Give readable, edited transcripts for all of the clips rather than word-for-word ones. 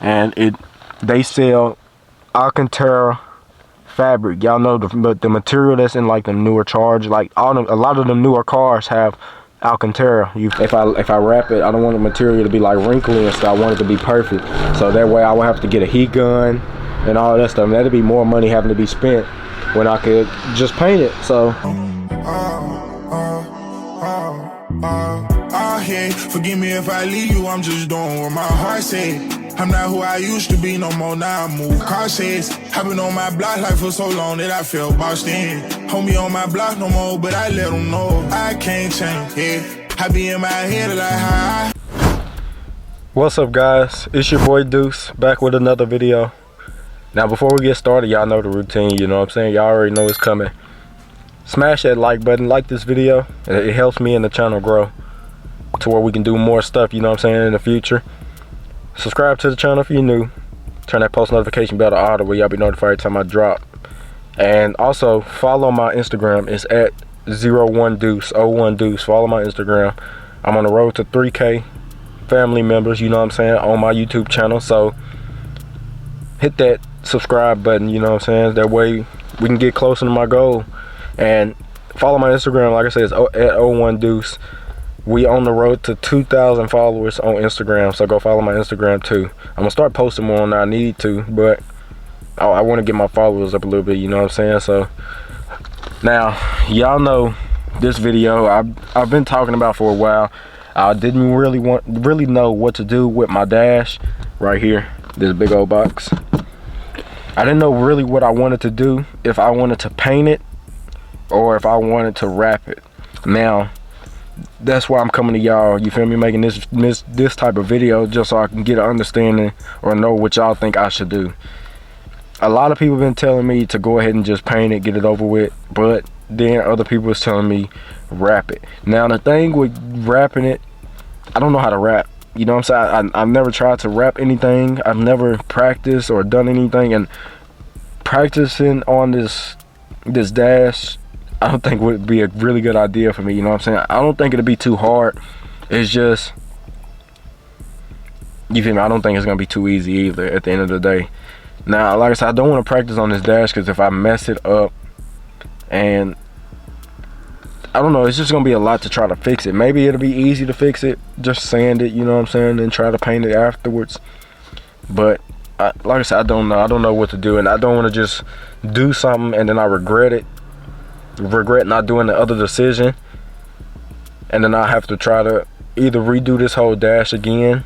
and they sell Alcantara fabric. Y'all know the material that's in like the newer Charge, like a lot of the newer cars have Alcantara. If I wrap it, I don't want the material to be like wrinkly and stuff. I want it to be perfect, so that way I won't have to get a heat gun and all that stuff. And that'd be more money having to be spent when I could just paint it. So hey, forgive me if I leave you, I'm just doing what my heart said. I'm not who I used to be no more, now I move cautious. I've been on my block like for so long that I felt boxed in. Homie on my block no more, but I let them know I can't change, yeah. I be in my head like high. What's up, guys? It's your boy Deuce, back with another video. Now before we get started, y'all know the routine, you know what I'm saying? Y'all already know it's coming. Smash that like button, like this video. It helps me and the channel grow to where we can do more stuff, you know what I'm saying, in the future. Subscribe to the channel if you're new. Turn that post notification bell to auto where y'all be notified every time I drop. And also follow my Instagram. It's at 01Deuce, 01Deuce. Follow my Instagram. I'm on the road to 3K family members, you know what I'm saying, on my YouTube channel. So hit that subscribe button, you know what I'm saying. That way we can get closer to my goal. And follow my Instagram, like I said, it's at 01Deuce. We on the road to 2,000 followers on Instagram, so go follow my Instagram too. I'm gonna start posting more when I need to, but I want to get my followers up a little bit, you know what I'm saying. So now y'all know this video I've been talking about for a while. I didn't really know what to do with my dash right here, this big old box. I didn't know really what I wanted to do, if I wanted to paint it or if I wanted to wrap it. Now that's why I'm coming to y'all, you feel me, making this type of video, just so I can get an understanding or know what y'all think I should do. A lot of people been telling me to go ahead and just paint it, get it over with, but then other people was telling me wrap it. Now the thing with wrapping it, I don't know how to wrap, you know what I'm saying. I've never tried to wrap anything. I've never practiced or done anything, and practicing on this dash I don't think would be a really good idea for me, you know what I'm saying. I don't think it'd be too hard. It's just, you feel me, I don't think it's gonna be too easy either at the end of the day. Now, like I said, I don't want to practice on this dash because if I mess it up, and I don't know, it's just gonna be a lot to try to fix it. Maybe it'll be easy to fix it, just sand it, you know what I'm saying, and try to paint it afterwards. But like I said, I don't know what to do, and I don't want to just do something and then I regret not doing the other decision, and then I have to try to either redo this whole dash again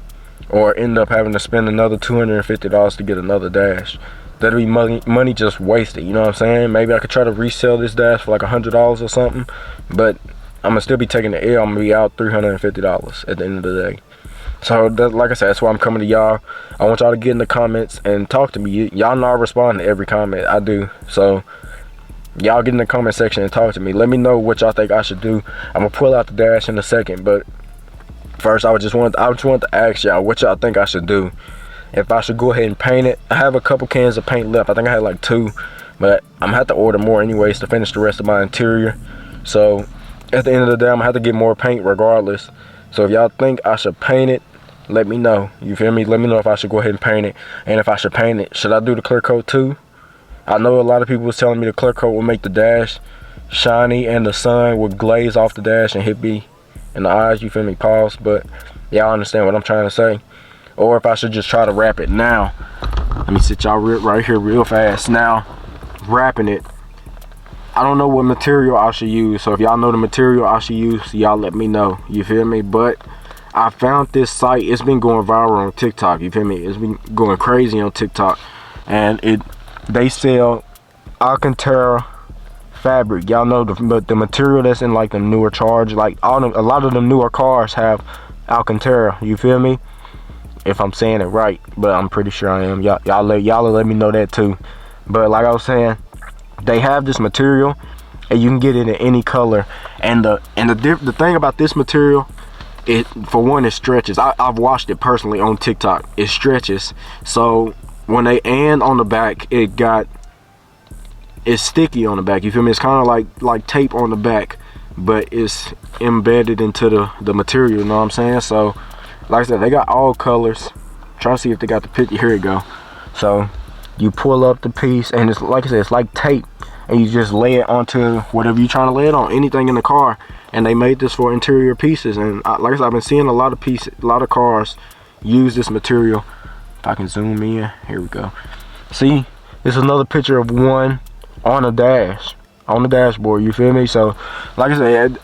or end up having to spend another $250 to get another dash. That'd be money just wasted, you know what I'm saying. Maybe I could try to resell this dash for like $100 or something, but I'm gonna still be taking the L. I'm gonna be out $350 at the end of the day. So like I said, that's why I'm coming to y'all. I want y'all to get in the comments and talk to me. Y'all know I respond to every comment I do, so y'all get in the comment section and talk to me. Let me know what y'all think I should do. I'm gonna pull out the dash in a second, but first I just want to ask y'all what y'all think I should do. If I should go ahead and paint it. I have a couple cans of paint left. I think I had like 2, but I'm gonna have to order more anyways to finish the rest of my interior. So at the end of the day, I'm gonna have to get more paint regardless. So if y'all think I should paint it, let me know. You feel me? Let me know if I should go ahead and paint it, and if I should paint it, should I do the clear coat too? I know a lot of people was telling me the clear coat will make the dash shiny and the sun would glaze off the dash and hit me in the eyes, you feel me, pause, but y'all understand what I'm trying to say. Or if I should just try to wrap it. Now, let me sit y'all right here real fast. Now, wrapping it, I don't know what material I should use, so if y'all know the material I should use, y'all let me know, you feel me. But I found this site, it's been going viral on TikTok, you feel me, it's been going crazy on TikTok, and they sell Alcantara fabric. Y'all know the material that's in like the newer Charge, like a lot of the newer cars have Alcantara, you feel me, if I'm saying it right, but I'm pretty sure I am. Y'all let me know that too. But like I was saying, they have this material and you can get it in any color, and the thing about this material, it, for one, it stretches. I've watched it personally on TikTok. It stretches, so when they and on the back, it's sticky on the back, you feel me. It's kind of like tape on the back, but it's embedded into the material, you know what I'm saying. So like I said, they got all colors. trying to see if they got the picture. Here we go. So you pull up the piece, and it's like I said, it's like tape, and you just lay it onto whatever you're trying to lay it on, anything in the car. And they made this for interior pieces, and like I said, I've been seeing a lot of cars use this material. If I can zoom in, here we go. See, this is another picture of one on the dash, on the dashboard. You feel me? So like I said,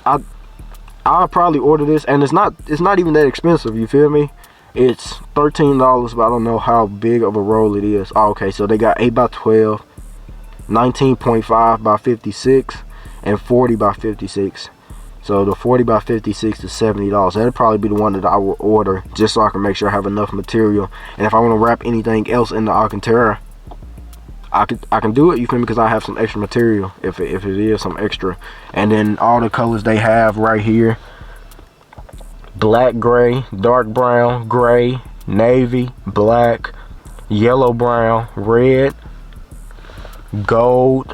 I'll probably order this, and it's not even that expensive. You feel me? It's $13, but I don't know how big of a roll it is. Oh, okay, so they got 8x12, 19.5 by 56, and 40 by 56. So the 40 by 56 is $70. That'd probably be the one that I will order, just so I can make sure I have enough material. And if I want to wrap anything else in the Alcantara, I can do it. You feel me? Because I have some extra material if it is some extra. And then all the colors they have right here: black, gray, dark brown, gray, navy, black, yellow, brown, red, gold,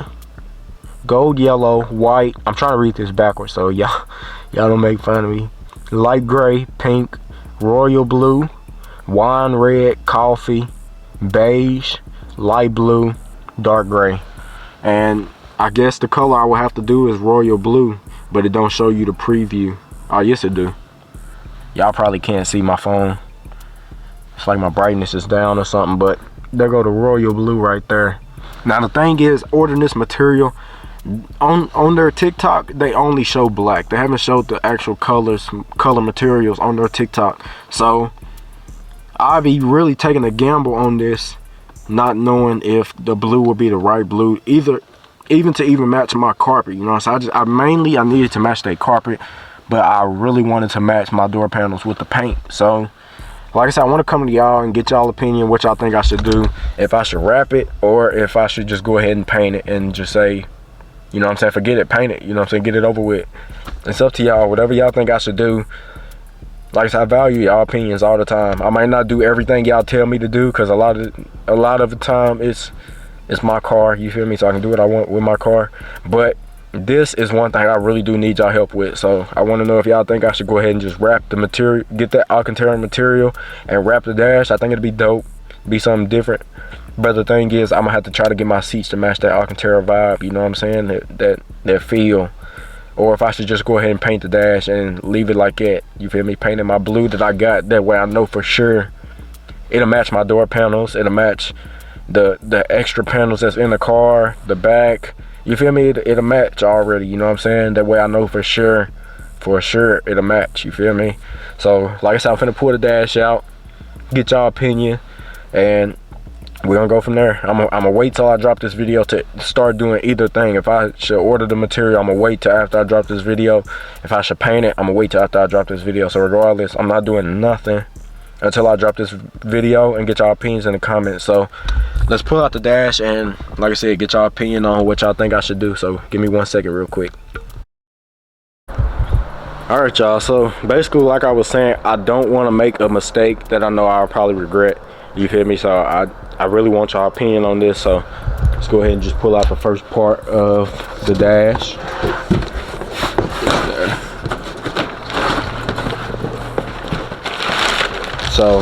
yellow, white. I'm trying to read this backwards, so y'all don't make fun of me. Light gray, pink, royal blue, wine red, coffee, beige, light blue, dark gray. And I guess the color I will have to do is royal blue, but it don't show you the preview. Oh, yes it do. Y'all probably can't see my phone. It's like my brightness is down or something, but there go the royal blue right there. Now the thing is, ordering this material on their TikTok, they only show black. They haven't showed the actual color materials on their TikTok. So I'll be really taking a gamble on this, not knowing if the blue will be the right blue, even to match my carpet. You know, so I needed to match that carpet, but I really wanted to match my door panels with the paint. So like I said, I want to come to y'all and get y'all opinion, what y'all think I should do, if I should wrap it or if I should just go ahead and paint it and just say, you know what I'm saying, forget it, paint it, you know what I'm saying, get it over with. It's up to y'all, whatever y'all think I should do. Like I said, I value y'all opinions all the time. I might not do everything y'all tell me to do, because a lot of the time it's my car, you feel me, so I can do what I want with my car. But this is one thing I really do need y'all help with. So I want to know if y'all think I should go ahead and just wrap the material, get that Alcantara material and wrap the dash. I think it'd be dope, be something different. But the thing is, I'm gonna have to try to get my seats to match that Alcantara vibe, you know what I'm saying, that feel. Or if I should just go ahead and paint the dash and leave it like that, you feel me, painting my blue that I got, that way I know for sure it'll match my door panels, it'll match the extra panels that's in the car, the back, you feel me, it'll match already, you know what I'm saying, that way I know for sure it'll match, you feel me. So like I said, I'm finna pull the dash out, get y'all opinion, and we're gonna go from there. I'm gonna wait till I drop this video to start doing either thing. If I should order the material, I'm gonna wait till after I drop this video. If I should paint it, I'm gonna wait till after I drop this video. So regardless, I'm not doing nothing until I drop this video and get y'all opinions in the comments. So let's pull out the dash and, like I said, get y'all opinion on what y'all think I should do. So give me 1 second real quick. All right, y'all, so basically, like I was saying, I don't want to make a mistake that I know I'll probably regret, you feel me. So I really want y'all opinion on this. So let's go ahead and just pull out the first part of the dash. So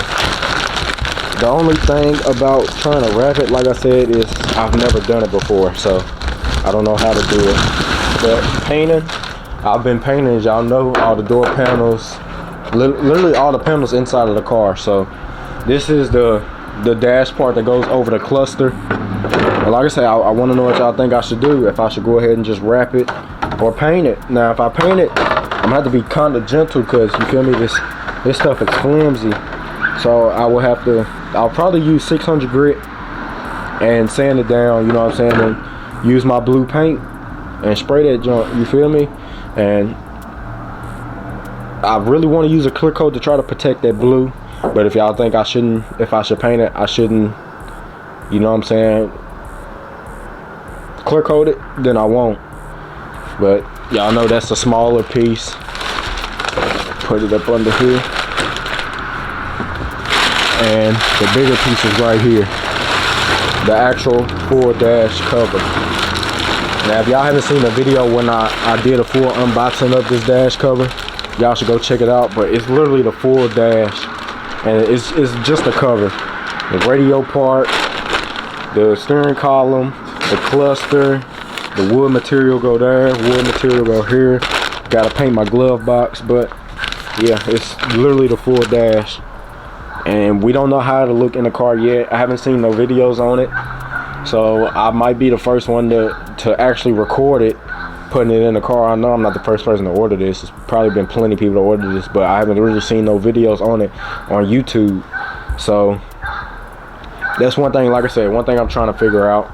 the only thing about trying to wrap it, like I said, is I've never done it before, so I don't know how to do it. But painting, I've been painting, as y'all know, all the door panels, literally all the panels inside of the car. So this is the dash part that goes over the cluster. And like I said, I want to know what y'all think I should do, if I should go ahead and just wrap it or paint it. Now if I paint it, I'm gonna have to be kind of gentle, because you feel me, this stuff is flimsy. So I'll probably use 600 grit and sand it down, you know what I'm saying, and use my blue paint and spray that junk, you feel me. And I really want to use a clear coat to try to protect that blue. But if y'all think I shouldn't, if I should paint it, I shouldn't, you know what I'm saying, clear coat it, then I won't. But y'all know that's a smaller piece. Put it up under here. And the bigger piece is right here, the actual full dash cover. Now if y'all haven't seen the video when I did a full unboxing of this dash cover, y'all should go check it out. But it's literally the full dash and it's just the cover, the radio part, the steering column, the cluster, the wood material go there, wood material go here. Gotta paint my glove box, but yeah, it's literally the full dash. And we don't know how to look in the car yet. I haven't seen no videos on it, so I might be the first one to actually record it, putting it in the car. I know I'm not the first person to order this. There's probably been plenty of people to order this, but I haven't really seen no videos on it on YouTube. So that's one thing, like I said, one thing I'm trying to figure out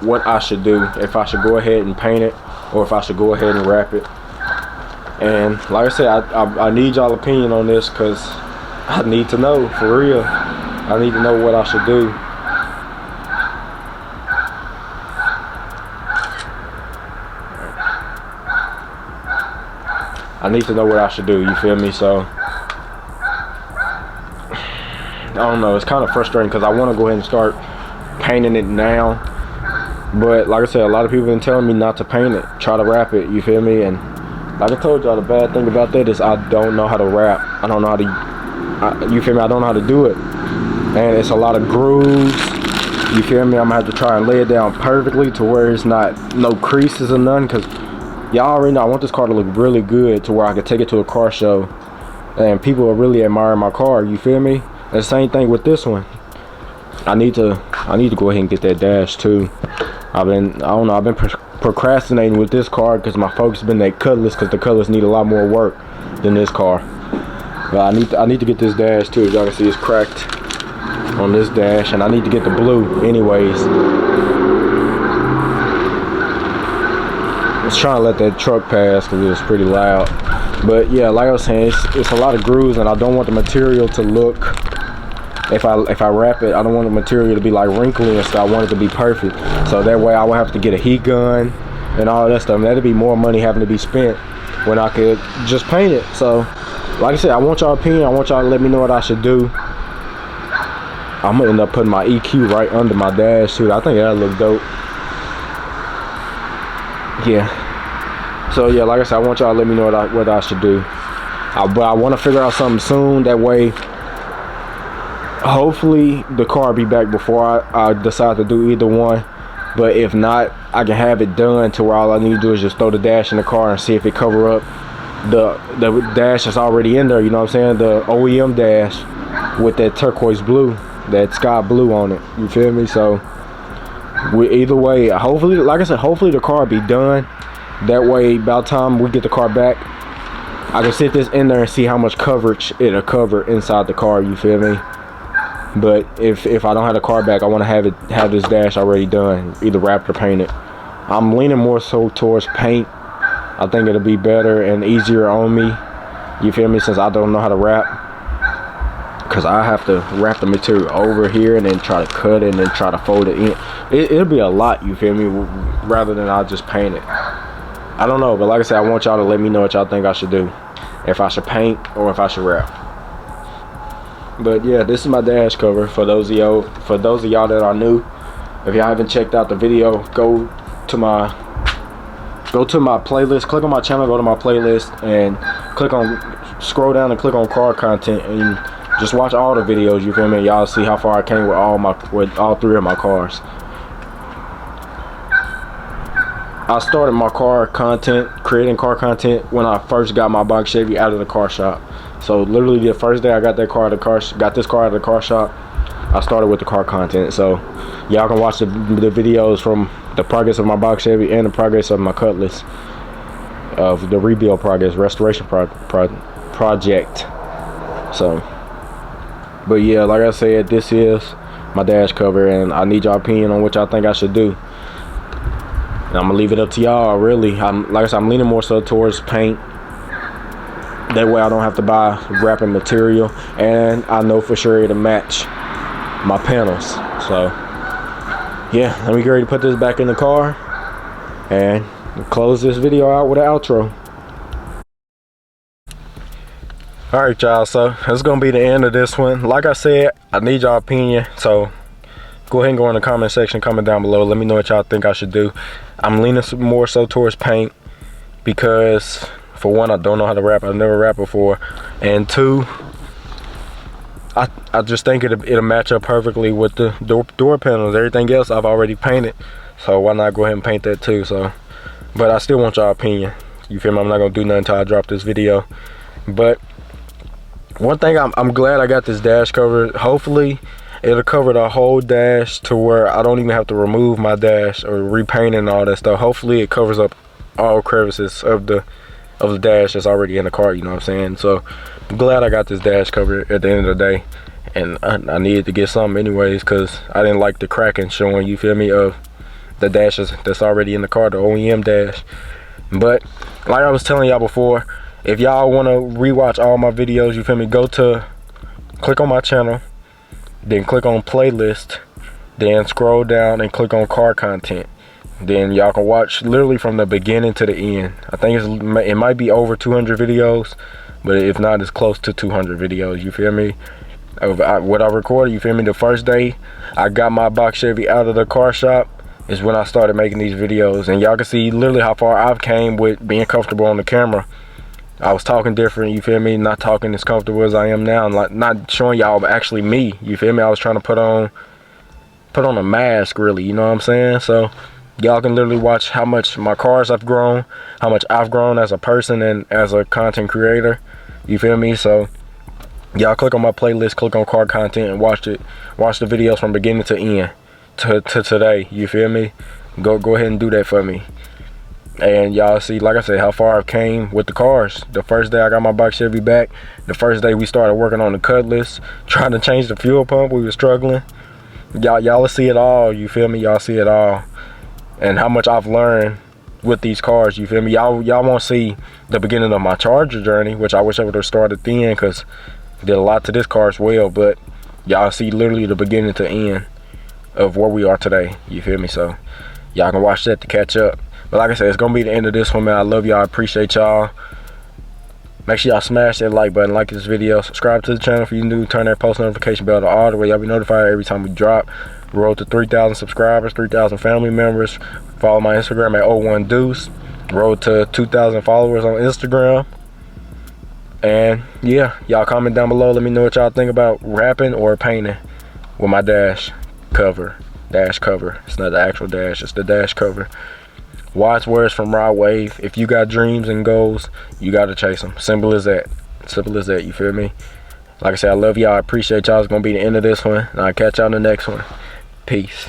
what I should do, if I should go ahead and paint it or if I should go ahead and wrap it. And like I said, I need y'all opinion on this, because I need to know, for real. I need to know what I should do. I need to know what I should do, you feel me? So I don't know, it's kind of frustrating because I want to go ahead and start painting it now, but like I said, a lot of people have been telling me not to paint it, try to wrap it, you feel me? And like I told y'all, the bad thing about that is I don't know how to wrap. I don't know how to, you feel me? I don't know how to do it, and it's a lot of grooves, you feel me? I'm gonna have to try and lay it down perfectly to where it's not no creases or none, because y'all already know I want this car to look really good to where I could take it to a car show and people will really admire my car, you feel me? And the same thing with this one. I need to go ahead and get that dash too. I've been procrastinating with this car because my focus has been that Cutlass, because the Cutlass need a lot more work than this car. But I need to get this dash too. As y'all can see, it's cracked on this dash, and I need to get the blue anyways. I was trying to let that truck pass because it was pretty loud. But yeah, like I was saying, it's a lot of grooves, and I don't want the material to look, if I wrap it, I don't want the material to be like wrinkly and stuff. I want it to be perfect, so that way I will have to get a heat gun and all that stuff, and that'd be more money having to be spent when I could just paint it. So like I said, I want y'all opinion. I want y'all to let me know what I should do. I'm gonna end up putting my EQ right under my dash too. I think that'll look dope. Yeah, so yeah, like I said, I want y'all to let me know what I should do. But I want to figure out something soon, that way hopefully the car be back before I decide to do either one. But if not, I can have it done to where all I need to do is just throw the dash in the car and see if it cover up the dash that's already in there, you know what I'm saying, the OEM dash with that turquoise blue, that sky blue on it, you feel me? So either way, hopefully, like I said, hopefully the car be done. That way, by the time we get the car back, I can sit this in there and see how much coverage it'll cover inside the car, you feel me? But if I don't have the car back, I want to have this dash already done, either wrapped or painted. I'm leaning more so towards paint. I think it'll be better and easier on me, you feel me, since I don't know how to wrap, because I have to wrap the material over here and then try to cut it and then try to fold it in. It'll be a lot, you feel me, rather than I'll just paint it. I don't know, but like I said, I want y'all to let me know what y'all think I should do, if I should paint or if I should wrap. But yeah, this is my dash cover. For those of y'all that are new, if y'all haven't checked out the video, go to my playlist, click on my channel, go to my playlist, and scroll down and click on car content, and just watch all the videos, you feel me? Y'all see how far I came with all three of my cars. I started my creating car content when I first got my box Chevy out of the car shop. So literally the first day I got this car out of the car shop, I started with the car content. So y'all can watch the videos from the progress of my box Chevy and the progress of my Cutlass, of the rebuild progress, restoration project. So, but yeah, like I said, this is my dash cover, and I need y'all opinion on what y'all think I should do. And I'm gonna leave it up to y'all, really. Like I said, I'm leaning more so towards paint. That way I don't have to buy wrapping material, and I know for sure it'll match my panels. So yeah, let me get ready to put this back in the car and close this video out with an outro. Alright y'all, so that's gonna be the end of this one. Like I said, I need y'all opinion, so go ahead and go in the comment section, comment down below, let me know what y'all think I should do. I'm leaning more so towards paint because, for one, I don't know how to wrap. I've never rapped before, and two, I just think it'll match up perfectly with the door panels. Everything else I've already painted, so why not go ahead and paint that too? So, but I still want y'all opinion. You feel me? I'm not gonna do nothing until I drop this video. But one thing, I'm glad I got this dash covered. Hopefully it'll cover the whole dash to where I don't even have to remove my dash or repaint and all that stuff. Hopefully it covers up all crevices of the dash that's already in the car, you know what I'm saying? So I'm glad I got this dash covered at the end of the day. And I needed to get something anyways, because I didn't like the cracking showing, you feel me, of the dashes that's already in the car, the OEM dash. But like I was telling y'all before, if y'all want to rewatch all my videos, you feel me, click on my channel, then click on playlist, then scroll down and click on car content. Then y'all can watch literally from the beginning to the end. I think it might be over 200 videos, but if not, it's close to 200 videos, you feel me, of what I recorded, you feel me. The first day I got my box Chevy out of the car shop is when I started making these videos, and y'all can see literally how far I've came with being comfortable on the camera. I was talking different, you feel me, not talking as comfortable as I am now, and like not showing y'all actually me, you feel me. I was trying to put on a mask, really, you know what I'm saying? So y'all can literally watch how much my cars have grown, how much I've grown as a person and as a content creator, you feel me. So y'all click on my playlist, click on car content, and watch the videos from beginning to end to today, you feel me. Go ahead and do that for me. And y'all see, like I said, how far I've came with the cars. The first day I got my box Chevy back, the first day we started working on the Cutlass, trying to change the fuel pump, we were struggling. Y'all see it all, you feel me. Y'all see it all, and how much I've learned with these cars, you feel me. Y'all won't see the beginning of my Charger journey, which I wish I would have started then, because I did a lot to this car as well. But y'all see literally the beginning to end of where we are today, you feel me. So y'all can watch that to catch up. But like I said, it's gonna be the end of this one, man. I love y'all, I appreciate y'all. Make sure y'all smash that like button, like this video, subscribe to the channel if you're new, turn that post notification bell to all, the way y'all be notified every time we drop. Road to 3,000 subscribers, 3,000 family members. Follow my Instagram at 01 Deuce. Road to 2,000 followers on Instagram. And yeah, y'all comment down below, let me know what y'all think about wrapping or painting with my dash cover. It's not the actual dash, it's the dash cover. Watch words from Rod Wave. If you got dreams and goals, you gotta chase them. Simple as that. Simple as that, you feel me. Like I said, I love y'all, I appreciate y'all. It's gonna be the end of this one, and I'll catch y'all in the next one. Peace.